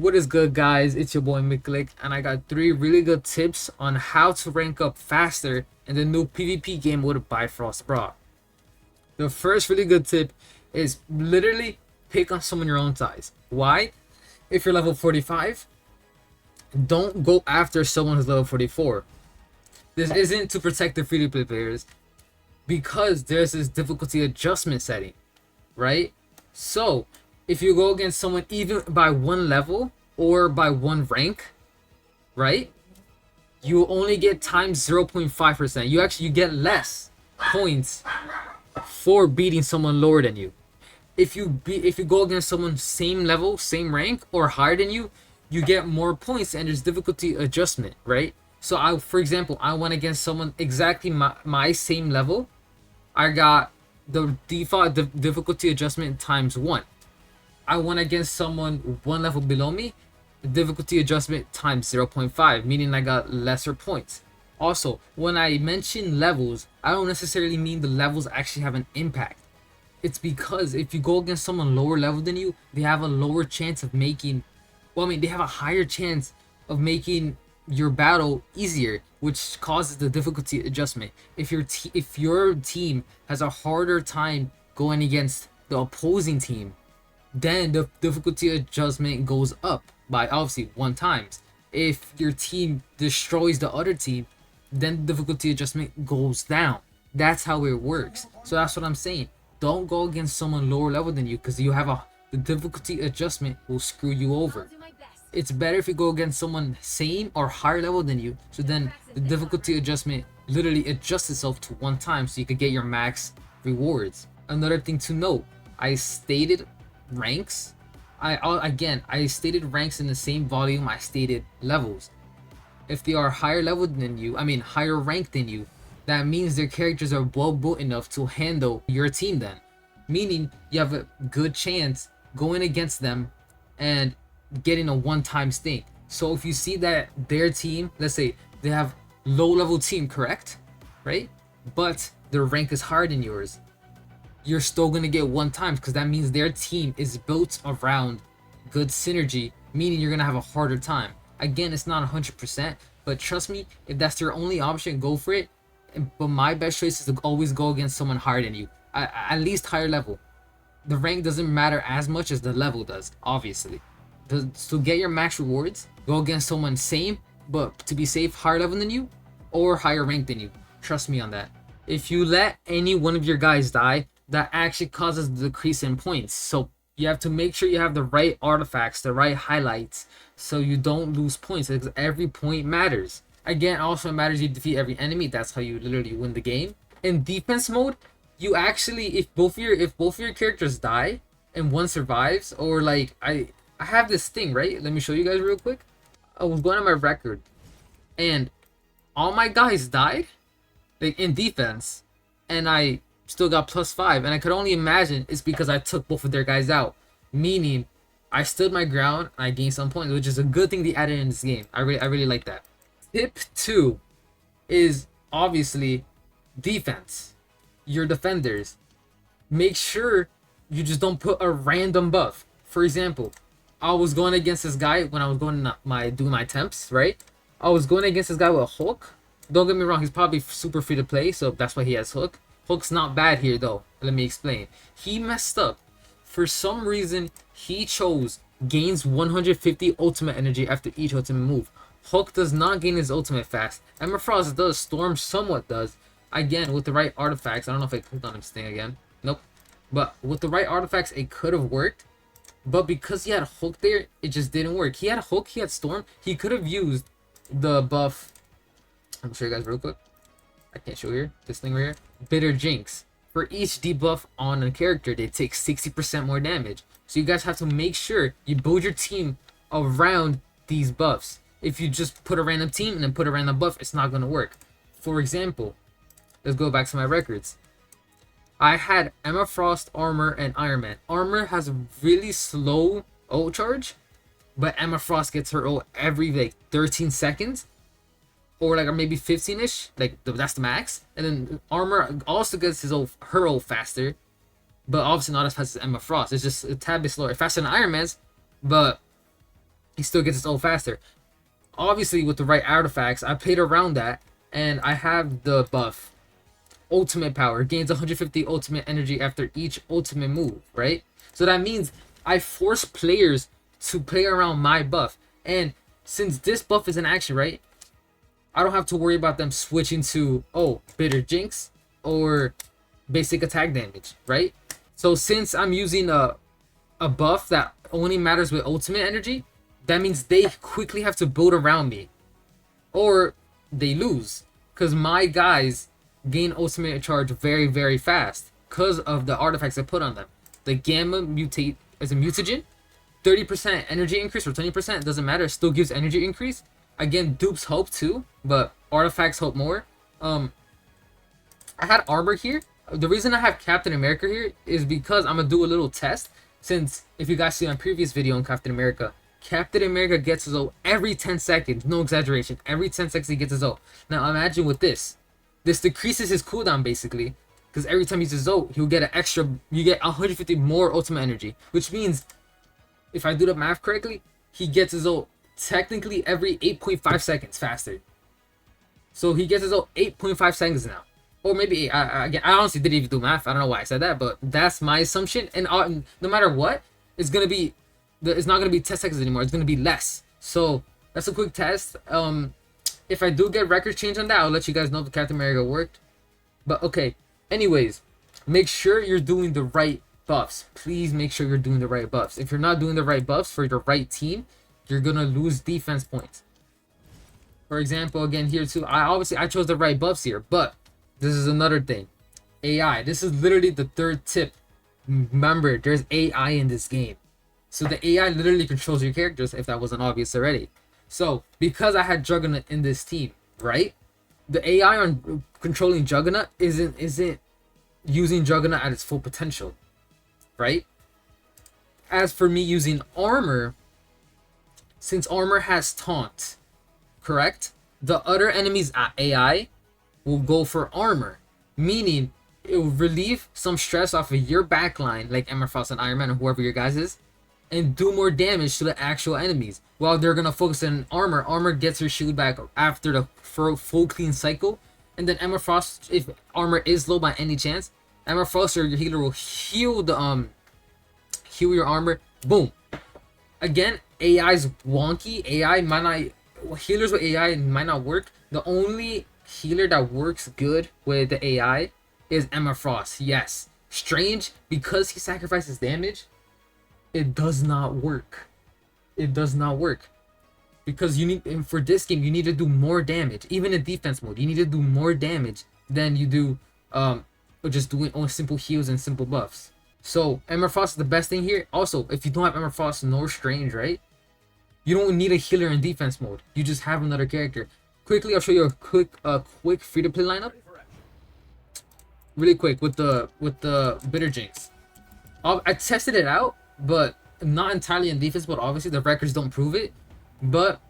What is good, guys? It's your boy Miklik, and I got 3 really good tips on how to rank up faster in the new PvP game with Bifrost Brawl. The first really good tip is literally pick on someone your own size. Why? If you're level 45, don't go after someone who's level 44. This isn't to protect the free-to-play players, because there's this difficulty adjustment setting, right? So if you go against someone even by 1 level or by 1 rank, right, you only get times 0.5%. You get less points for beating someone lower than you. If you go against someone same level, same rank, or higher than you, you get more points, and there's difficulty adjustment, right? So for example, I went against someone exactly my same level. I got the default difficulty adjustment times 1. I went against someone 1 level below me, difficulty adjustment times 0.5, meaning I got lesser points. Also, when I mention levels, I don't necessarily mean the levels actually have an impact. It's because if you go against someone lower level than you, they have a lower chance of making, they have a higher chance of making your battle easier, which causes the difficulty adjustment. If your team has a harder time going against the opposing team, then the difficulty adjustment goes up by obviously 1 times. If your team destroys the other team, then the difficulty adjustment goes down. That's how it works. So that's what I'm saying. Don't go against someone lower level than you, because the difficulty adjustment will screw you over. It's better if you go against someone same or higher level than you, so then the difficulty adjustment literally adjusts itself to 1 time, so you could get your max rewards. Another thing to note, I stated ranks. I stated ranks in the same volume I stated levels. If they are higher level than you, higher rank than you, that means their characters are well built enough to handle your team then. Meaning you have a good chance going against them and getting a 1-time stink. So if you see that their team, let's say they have low level team, correct? Right? But their rank is higher than yours, you're still gonna get 1 time, because that means their team is built around good synergy, meaning you're gonna have a harder time. Again, it's not 100%, but trust me, if that's your only option, go for it. But my best choice is to always go against someone higher than you, at least higher level. The rank doesn't matter as much as the level does, obviously. To get your max rewards, go against someone same, but to be safe, higher level than you or higher rank than you. Trust me on that. If you let any one of your guys die, that actually causes the decrease in points. So you have to make sure you have the right artifacts, the right highlights, so you don't lose points, because every point matters. Again, also it matters you defeat every enemy. That's how you literally win the game. In defense mode, you actually, if both of your characters die and one survives, or like I have this thing, right? Let me show you guys real quick. I was going on my record, and all my guys died, like in defense, and I still got +5, and I could only imagine it's because I took both of their guys out, meaning I stood my ground and I gained some points, which is a good thing they added in this game. I really like that. Tip 2 is obviously defense. Your defenders, make sure you just don't put a random buff. For example, I was going against this guy when I was doing my temps, right? I was going against this guy with a hook. Don't get me wrong, he's probably super free to play, so that's why he has hook. Hook's not bad here though. Let me explain. He messed up. For some reason, he chose gains 150 ultimate energy after each ultimate move. Hook does not gain his ultimate fast. Bifrost does. Storm somewhat does. Again, with the right artifacts. I don't know if I clicked on his thing again. Nope. But with the right artifacts, it could have worked. But because he had Hook there, it just didn't work. He had Hook, he had Storm. He could have used the buff. I'll show you guys real quick. I can't show here. This thing right here. Bitter Jinx. For each debuff on a character, they take 60% more damage. So you guys have to make sure you build your team around these buffs. If you just put a random team and then put a random buff, it's not going to work. For example, let's go back to my records. I had Bifrost, Armor, and Iron Man. Armor has a really slow ult charge, but Bifrost gets her ult every like 13 seconds. Or like maybe 15-ish, like that's the max. And then Armor also gets her ult faster, but obviously not as fast as Bifrost. It's just a tad bit slower. Faster than Iron Man's, but he still gets his ult faster. Obviously, with the right artifacts, I played around that, and I have the buff. Ultimate power gains 150 ultimate energy after each ultimate move, right? So that means I force players to play around my buff. And since this buff is in action, right? I don't have to worry about them switching to, oh, Bitter Jinx or basic attack damage, right? So since I'm using a buff that only matters with ultimate energy, that means they quickly have to build around me, or they lose, because my guys gain ultimate charge very, very fast because of the artifacts I put on them. The Gamma mutate as a mutagen, 30% energy increase or 20%, doesn't matter, it still gives energy increase. Again, dupes help too, but artifacts help more. I had armor here. The reason I have Captain America here is because I'm gonna do a little test. Since if you guys see my previous video on Captain America gets his ult every 10 seconds. No exaggeration. Every 10 seconds he gets his ult. Now imagine with this. This decreases his cooldown basically. Because every time he uses his ult, he'll get an extra, you get 150 more ultimate energy. Which means, if I do the math correctly, he gets his ult technically every 8.5 seconds faster. So he gets his ult 8.5 seconds now. Or maybe 8. I honestly didn't even do math. I don't know why I said that, but that's my assumption. And no matter what, it's gonna be, it's not gonna be 10 seconds anymore. It's gonna be less. So that's a quick test. If I do get record change on that, I'll let you guys know if Captain America worked. But okay. Anyways, make sure you're doing the right buffs. Please make sure you're doing the right buffs. If you're not doing the right buffs for your right team, you're gonna lose defense points. For example, again here too, I chose the right buffs here, but this is another thing. AI. This is literally the third tip. Remember, there's AI in this game. So the AI literally controls your characters, if that wasn't obvious already. So, because I had Juggernaut in this team, right? The AI on controlling Juggernaut isn't using Juggernaut at its full potential, right? As for me using armor, since armor has taunt, correct? The other enemies at AI will go for armor, meaning it will relieve some stress off of your backline, like Emma Frost and Iron Man or whoever your guys is, and do more damage to the actual enemies. While they're gonna focus on armor, armor gets her shield back after the full clean cycle, and then Emma Frost, if armor is low by any chance, Emma Frost or your healer will heal the heal your armor. Boom. Again, AI's wonky. AI might not, healers with AI might not work. The only healer that works good with the AI is Emma Frost. Yes, Strange, because he sacrifices damage, it does not work. It does not work, because you need, for this game, you need to do more damage. Even in defense mode, you need to do more damage than you do just doing only simple heals and simple buffs. So Emma Frost is the best thing here. Also, if you don't have Emma Frost nor Strange, right, you don't need a healer in defense mode. You just have another character. Quickly, I'll show you a quick free-to-play lineup. Really quick with the Bitter Jinx. I tested it out, but not entirely in defense mode. Obviously, the records don't prove it, but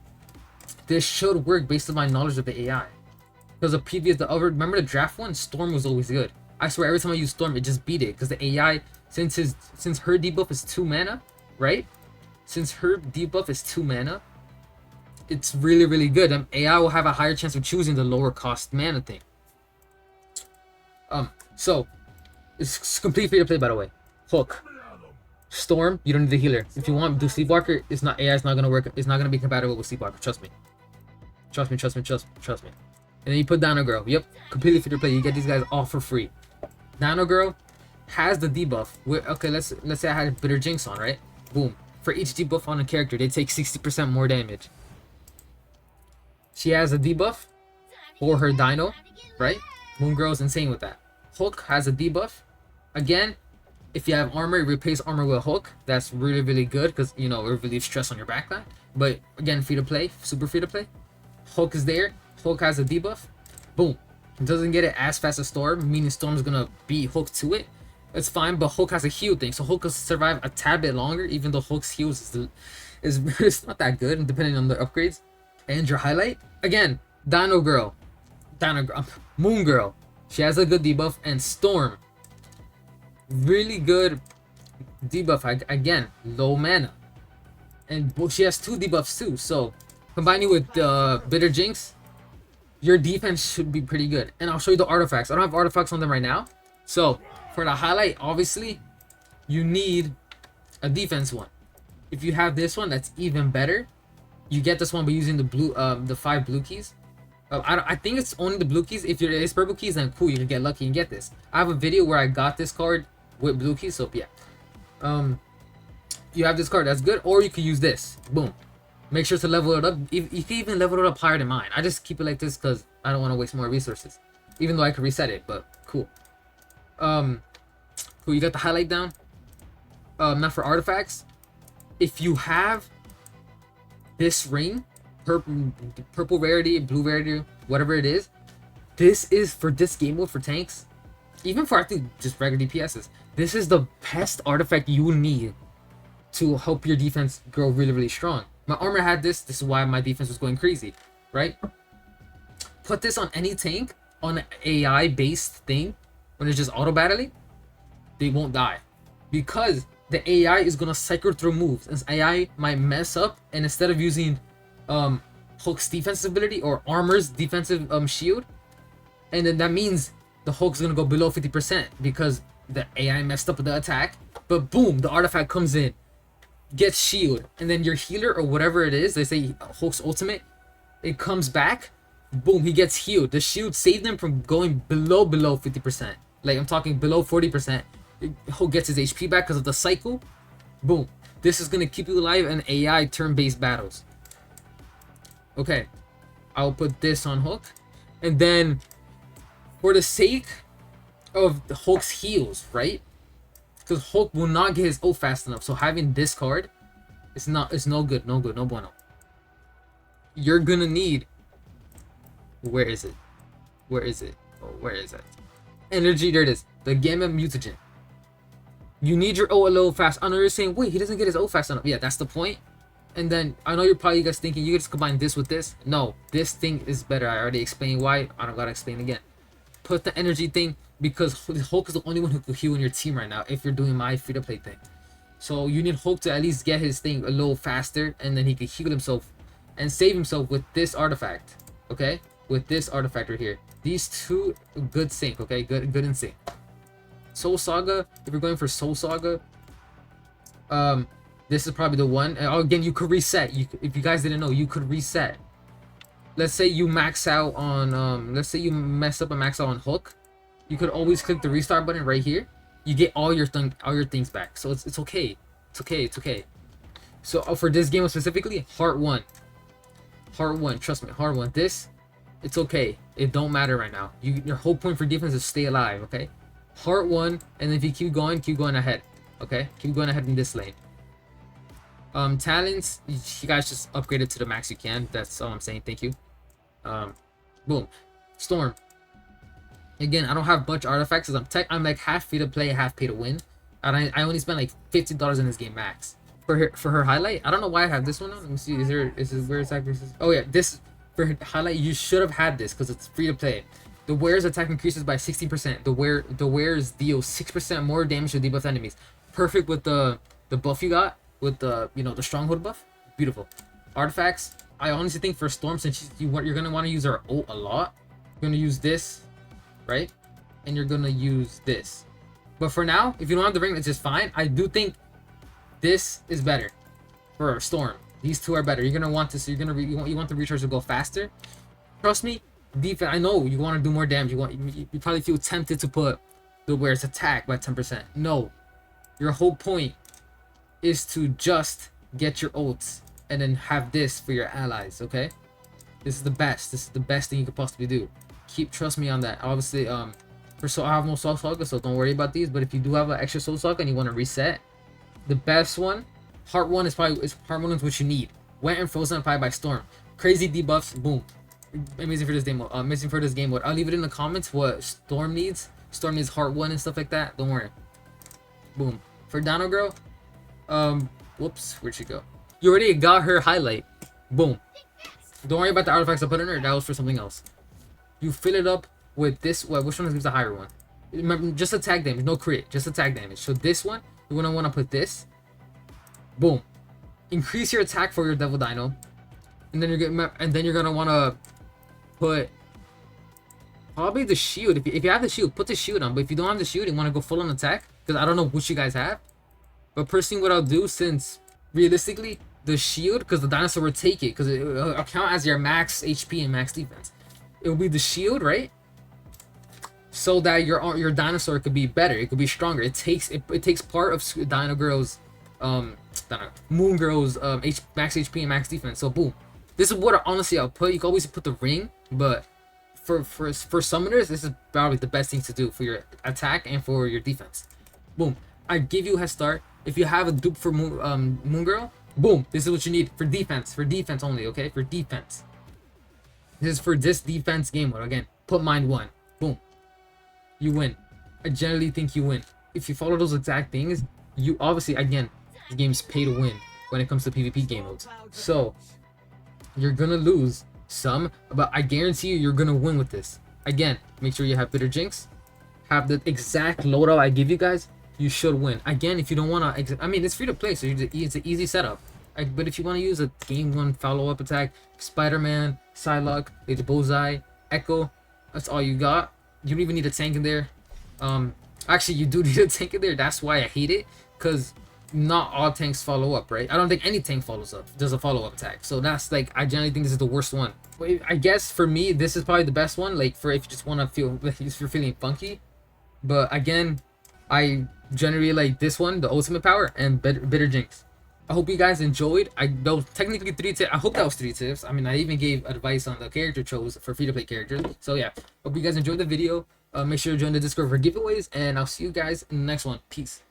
this should work based on my knowledge of the AI. Because remember the draft one, Storm was always good. I swear, every time I use Storm, it just beat it. Because the AI, since her debuff is 2 mana, right? Since her debuff is 2 mana, it's really, really good. AI will have a higher chance of choosing the lower cost mana thing. So it's complete free to play, by the way. Hook, Storm, you don't need the healer. If you want to do Sleepwalker, it's not, AI is not gonna work. It's not gonna be compatible with Sleepwalker. Trust me. Trust me. And then you put Dino Girl. Yep, completely free to play. You get these guys all for free. Dino Girl has the debuff. Okay, let's say I had Bitter Jinx on, right? Boom. For each debuff on a character, they take 60% more damage. She has a debuff for her Dino, right? Moon Girl's insane with that. Hook has a debuff. Again, if you have armor, replace armor with Hook. That's really, really good because, you know, it relieves stress on your backline. But again, free to play, super free to play. Hook is there. Hook has a debuff. Boom. It doesn't get it as fast as Storm, meaning Storm's gonna beat Hook to it. It's fine, but Hook has a heal thing, so Hook can survive a tad bit longer, even though Hook's heals is it's not that good, depending on the upgrades. And your highlight, again, Dino Girl, Moon Girl. She has a good debuff, and Storm, really good debuff. Again, low mana. And she has 2 debuffs too. So combining with Bitter Jinx, your defense should be pretty good. And I'll show you the artifacts. I don't have artifacts on them right now. So for the highlight, obviously, you need a defense one. If you have this one, that's even better. You get this one by using the blue, the 5 blue keys. I think it's only the blue keys. If it's purple keys, then cool, you can get lucky and get this. I have a video where I got this card with blue keys, so yeah. You have this card, that's good, or you could use this. Boom. Make sure to level it up. You can even level it up higher than mine. I just keep it like this because I don't want to waste more resources. Even though I could reset it, but cool. Cool, you got the highlight down. Now for artifacts. If you have this ring, purple rarity, blue rarity, whatever it is, this is for this game mode for tanks. Even for I think just regular DPSs. This is the best artifact you need to help your defense grow really strong. My armor had this. This is why my defense was going crazy, right? Put this on any tank on an AI based thing when it's just auto battling, they won't die because the AI is gonna cycle through moves. And AI might mess up, and instead of using Hulk's defensive ability or armor's defensive shield, and then that means the Hulk's gonna go below 50% because the AI messed up with the attack. But boom, the artifact comes in, gets shield, and then your healer or whatever it is, they say Hulk's ultimate, it comes back, boom, he gets healed. The shield saved him from going below 50%. Like I'm talking below 40%. Hulk gets his HP back because of the cycle. Boom. This is gonna keep you alive in AI turn-based battles. Okay, I'll put this on Hulk, and then for the sake of Hulk's heals, right? Because Hulk will not get his ult fast enough. So having this card it's no good, no bueno. You're gonna need, where is it? Oh, where is it? Energy, there it is. The Gamma Mutagen. You need your ult a little fast. I know you're saying, wait, he doesn't get his ult fast enough. Yeah, that's the point. And then I know you're probably guys thinking you can just combine this with this. No, this thing is better. I already explained why. I don't gotta explain again. Put the energy thing because Hulk is the only one who can heal in your team right now if you're doing my free-to-play thing. So you need Hulk to at least get his thing a little faster, and then he can heal himself and save himself with this artifact. Okay, with this artifact right here. These two good sync. Okay, good in sync. Soul Saga. If you're going for Soul Saga, this is probably the one. And again, you could reset. If you guys didn't know, you could reset. Let's say you max out on let's say you mess up and max out on Hulk. You could always click the restart button right here. You get all your things back. So it's okay. It's okay. So for this game specifically, Heart 1. Trust me, Heart 1. This, it's okay. It don't matter right now. Your whole point for defense is stay alive, okay? Heart 1, and then if you keep going ahead. Okay? Keep going ahead in this lane. Talents, you guys just upgrade it to the max you can. That's all I'm saying. Thank you. Boom. Storm. Again, I don't have much artifacts because I'm like half free to play, half pay to win. And I only spent like $50 in this game max. For her highlight, I don't know why I have this one on. Let me see. Is this where exactly? Oh yeah, this for her highlight. You should have had this because it's free to play. The wearer's attack increases by 16%. The wearer's deal 6% more damage to debuff enemies. Perfect with the buff you got with the the stronghold buff. Beautiful. Artifacts. I honestly think for Storm, since you're gonna want to use her ult a lot, you're gonna use this, right? And you're gonna use this. But for now, if you don't have the ring, it's just fine. I do think this is better for Storm. These two are better. You're gonna want this. You want the recharge to go faster. Trust me. Defense. I know you want to do more damage. You probably feel tempted to put the wearer's attack by 10%. No, your whole point is to just get your ults and then have this for your allies. Okay, this is the best. This is the best thing you could possibly do. Trust me on that. Obviously, I have no Soul Saga, so don't worry about these. But if you do have an extra Soul Saga and you want to reset, the best one, Heart 1 is Heart 1 is what you need. Went and Frozen Applied by Storm. Crazy debuffs. Boom. Amazing for this game mode. Amazing for this game mode. I'll leave it in the comments what Storm needs. Storm needs Heart 1 and stuff like that. Don't worry. Boom. For Dino Girl, whoops, where'd she go? You already got her highlight. Boom. Don't worry about the artifacts I put in her. That was for something else. You fill it up with this. Which one gives the higher one? Remember, just attack damage, no crit, just attack damage. So this one, you're gonna want to put this. Boom. increase your attack for your Devil Dino, and then you're gonna wanna put probably the shield. If you have the shield, put the shield on. But if you don't have the shield, you wanna go full on attack, because I don't know what you guys have. But personally, what I'll do, since realistically the shield, because the dinosaur will take it, because it'll count as your max HP and max defense. It will be the shield, right? So that your dinosaur could be better, it could be stronger. It takes part of Dino Girl's Moon Girl's max HP and max defense. So boom, this is what honestly I'll put. You can always put the ring, but for summoners, this is probably the best thing to do for your attack and for your defense. Boom, I give you a head start. If you have a dupe for Moon Girl, boom, this is what you need for defense only. Okay, for defense. This is for this defense game mode. Again, put mind 1. Boom. You win. I generally think you win. If you follow those exact things, you obviously, again, the game's pay to win when it comes to PvP game modes. So, you're gonna lose some, but I guarantee you're gonna win with this. Again, make sure you have Bitter Jinx, have the exact loadout I give you guys, you should win. Again, if you don't wanna, I mean, it's free to play, so it's an easy setup. But if you wanna use a game 1 follow-up attack, Spider-Man, Psylocke, Lady Bullseye, Echo, that's all you got. You don't even need a tank in there. Actually, you do need a tank in there. That's why I hate it, because not all tanks follow up, right? I don't think any tank follows up. Does a follow-up attack. So that's like, I generally think this is the worst one. But I guess for me, this is probably the best one. Like for if you just want to feel, if you're feeling funky. But again, I generally like this one, the Ultimate Power, and Bitter Jinx. I hope you guys enjoyed. Those technically 3 tips. I hope that was 3 tips. I mean, I even gave advice on the character chose for free-to-play characters. So yeah, hope you guys enjoyed the video. Make sure to join the Discord for giveaways, and I'll see you guys in the next one. Peace.